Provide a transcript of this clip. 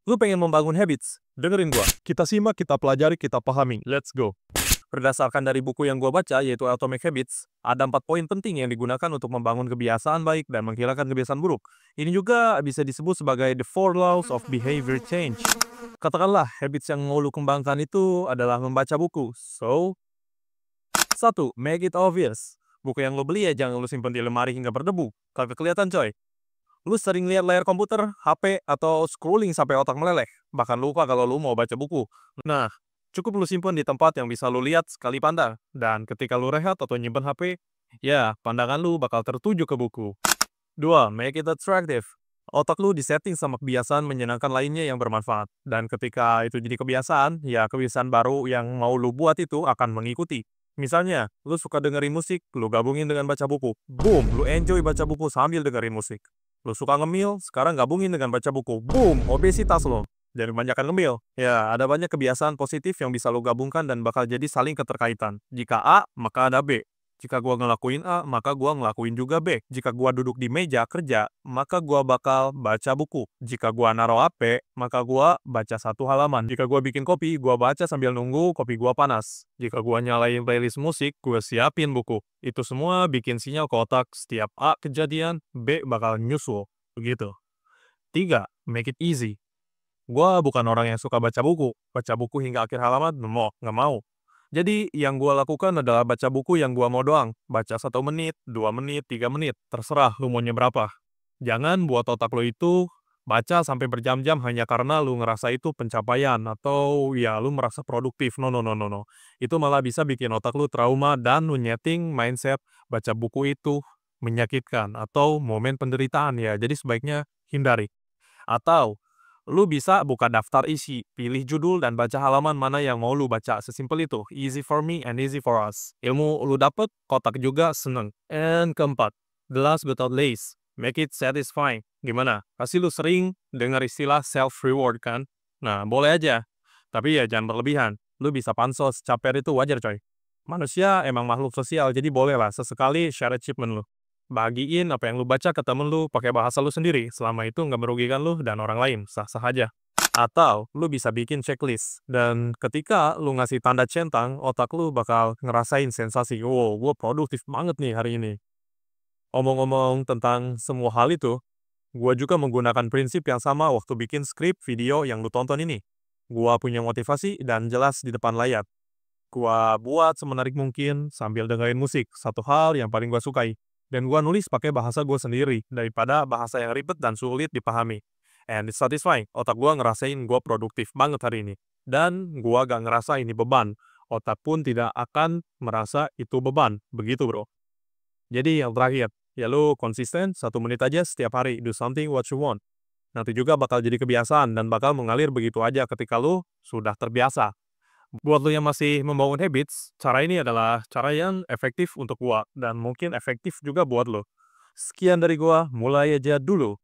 Lu pengen membangun habits? Dengerin gua. Kita simak, kita pelajari, kita pahami. Let's go. Berdasarkan dari buku yang gua baca, yaitu Atomic Habits, ada 4 poin penting yang digunakan untuk membangun kebiasaan baik dan menghilangkan kebiasaan buruk. Ini juga bisa disebut sebagai the 4 laws of behavior change. Katakanlah, habits yang mau lu kembangkan itu adalah membaca buku. So, 1. Make it obvious. Buku yang lu beli ya jangan lu simpen di lemari hingga berdebu. Kagak kelihatan coy. Lu sering lihat layar komputer, HP, atau scrolling sampai otak meleleh. Bahkan lupa kalau lu mau baca buku. Nah, cukup lu simpen di tempat yang bisa lu lihat sekali pandang. Dan ketika lu rehat atau nyimpen HP, ya, pandangan lu bakal tertuju ke buku. 2. Make it attractive. Otak lu disetting sama kebiasaan menyenangkan lainnya yang bermanfaat. Dan ketika itu jadi kebiasaan, ya kebiasaan baru yang mau lu buat itu akan mengikuti. Misalnya, lu suka dengerin musik, lu gabungin dengan baca buku. Boom, lu enjoy baca buku sambil dengerin musik. Lu suka ngemil, sekarang gabungin dengan baca buku. Boom, obesitas lo. Jadi banyakan ngemil. Ya, ada banyak kebiasaan positif yang bisa lu gabungkan dan bakal jadi saling keterkaitan. Jika A, maka ada B. Jika gua ngelakuin A, maka gua ngelakuin juga B. Jika gua duduk di meja kerja, maka gua bakal baca buku. Jika gua naruh HP, maka gua baca 1 halaman. Jika gua bikin kopi, gua baca sambil nunggu kopi gua panas. Jika gua nyalain playlist musik, gua siapin buku. Itu semua bikin sinyal ke otak setiap A kejadian, B bakal nyusul. Begitu. 3. Make it easy. Gua bukan orang yang suka baca buku. Baca buku hingga akhir halaman, nggak mau. Jadi, yang gua lakukan adalah baca buku yang gua mau doang. Baca 1 menit, 2 menit, 3 menit. Terserah lu maunya berapa. Jangan buat otak lu itu baca sampai berjam-jam hanya karena lu ngerasa itu pencapaian atau ya lu merasa produktif. No, no, no, no, no. Itu malah bisa bikin otak lu trauma dan lu nyeting mindset baca buku itu menyakitkan atau momen penderitaan ya. Jadi sebaiknya hindari. Atau, lu bisa buka daftar isi, pilih judul dan baca halaman mana yang mau lu baca. Sesimpel itu. Easy for me and easy for us. Ilmu lu dapet, kotak juga seneng. And keempat, the last but not least, make it satisfying. Gimana? Pasti lu sering dengar istilah self-reward kan? Nah, boleh aja. Tapi ya jangan berlebihan. Lu bisa pansos, caper itu wajar coy. Manusia emang makhluk sosial, jadi boleh lah sesekali share achievement lu. Bagiin apa yang lu baca ke temen lu pakai bahasa lu sendiri, selama itu nggak merugikan lu dan orang lain, sah-sah aja. Atau, lu bisa bikin checklist. Dan ketika lu ngasih tanda centang, otak lu bakal ngerasain sensasi, wow, gue produktif banget nih hari ini. Omong-omong tentang semua hal itu, gue juga menggunakan prinsip yang sama waktu bikin skrip video yang lu tonton ini. Gue punya motivasi dan jelas di depan layar. Gua buat semenarik mungkin sambil dengerin musik, satu hal yang paling gua sukai. Dan gua nulis pakai bahasa gua sendiri, daripada bahasa yang ribet dan sulit dipahami. And it's satisfying, otak gua ngerasain gua produktif banget hari ini. Dan gua gak ngerasa ini beban. Otak pun tidak akan merasa itu beban. Begitu bro. Jadi yang terakhir, ya lu konsisten 1 menit aja setiap hari, do something what you want. Nanti juga bakal jadi kebiasaan dan bakal mengalir begitu aja ketika lu sudah terbiasa. Buat lo yang masih membangun habits, cara ini adalah cara yang efektif untuk gua dan mungkin efektif juga buat lo. Sekian dari gua, mulai aja dulu.